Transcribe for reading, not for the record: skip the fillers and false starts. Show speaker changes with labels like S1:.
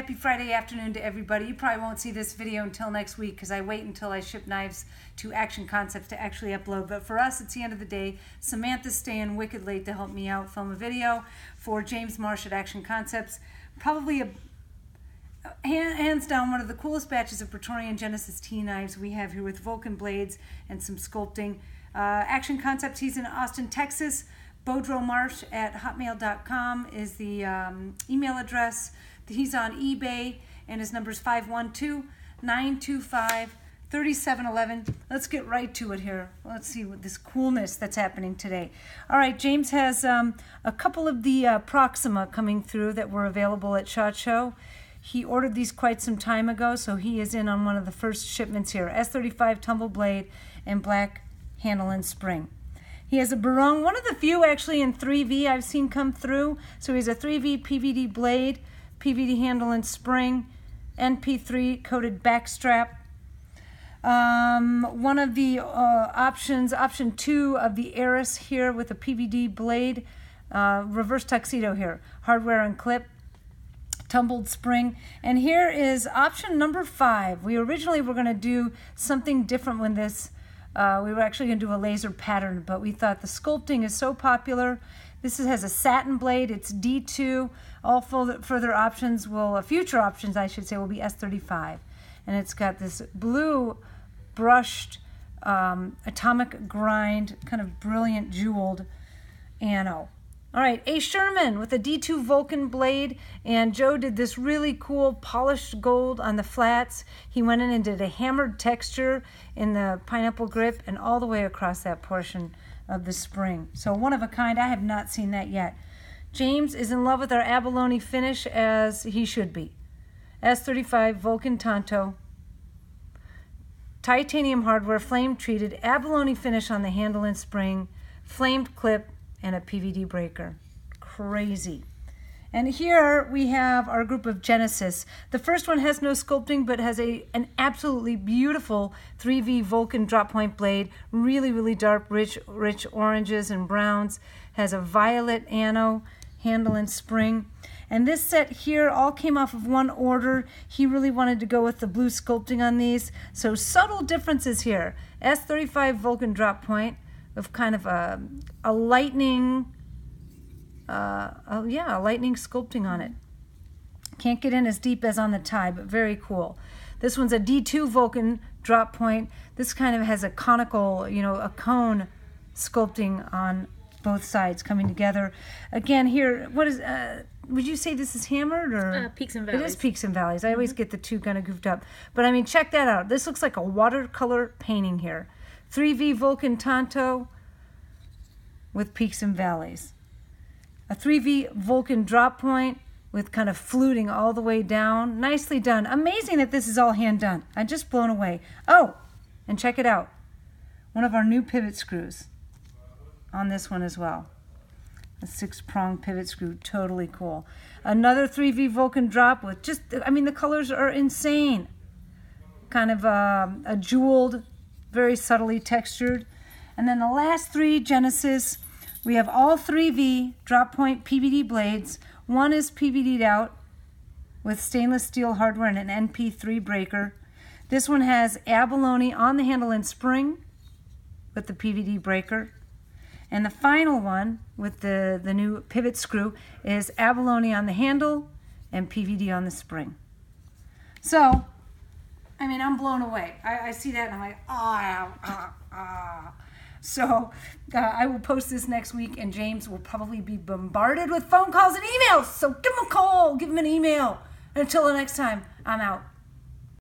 S1: Happy Friday afternoon to everybody. You probably won't see this video until next week because I wait until I ship knives to Action Concepts to actually upload. But for us, it's the end of the day. Samantha's staying wicked late to help me out film a video for James Marsh at Action Concepts. Probably hands down one of the coolest batches of Praetorian Genesis T knives we have here with Vulcan blades and some sculpting. Action Concepts, he's in Austin, Texas. BoudreauxMarsh@hotmail.com is the email address. He's on eBay, and his number is 512-925-3711. Let's get right to it here. Let's see what this coolness that's happening today. All right, James has a couple of the Proxima coming through that were available at SHOT Show. He ordered these quite some time ago, so he is in on one of the first shipments here. S35 tumble blade and black handle and spring. He has a barong, one of the few actually in 3V I've seen come through. So he has a 3V PVD blade, PVD handle and spring, NP3 coated back strap. One of the options, option 2 of the Eris here with a PVD blade, reverse tuxedo here, hardware and clip, tumbled spring. And here is option number 5. We originally were going to do something different when this, we were actually going to do a laser pattern, but we thought the sculpting is so popular. This has a satin blade, it's D2. All further options will, future options I should say, will be S35. And it's got this blue brushed atomic grind, kind of brilliant jeweled ano. All right, A. Sherman with a D2 Vulcan blade, and Joe did this really cool polished gold on the flats. He went in and did a hammered texture in the pineapple grip and all the way across that portion of the spring. So one of a kind. I have not seen that yet. James is in love with our abalone finish, as he should be. S35 Vulcan Tanto, titanium hardware, flame treated, abalone finish on the handle and spring, flamed clip, and a PVD breaker. Crazy. And here we have our group of Genesis. The first one has no sculpting, but has an absolutely beautiful 3V Vulcan drop point blade. Really, really dark, rich oranges and browns. Has a violet ano, handle and spring. And this set here all came off of one order. He really wanted to go with the blue sculpting on these. So subtle differences here. S35 Vulcan drop point of kind of a lightning, a lightning sculpting on it. Can't get in as deep as on the tie, but very cool. This one's a D2 Vulcan drop point. This kind of has a conical, a cone sculpting on both sides coming together. Again, here, what is, would you say this is hammered or?
S2: Peaks and Valleys.
S1: It is Peaks and Valleys. I always get the two kind of goofed up. But I mean, check that out. This looks like a watercolor painting here. 3V Vulcan Tanto with Peaks and Valleys. A 3V Vulcan drop point with kind of fluting all the way down. Nicely done. Amazing that this is all hand done. I'm just blown away. Oh, and check it out. One of our new pivot screws on this one as well. A 6-prong pivot screw. Totally cool. Another 3V Vulcan drop with just, I mean, the colors are insane. Kind of a jeweled, very subtly textured. And then the last 3 Genesis, we have all 3V drop point PVD blades. One is PVD'd out with stainless steel hardware and an NP3 breaker. This one has abalone on the handle and spring with the PVD breaker. And the final one with the new pivot screw is abalone on the handle and PVD on the spring. So, I mean, I'm blown away. I see that and I'm like, ah. So I will post this next week, and James will probably be bombarded with phone calls and emails. So give him a call, give him an email. And until the next time, I'm out.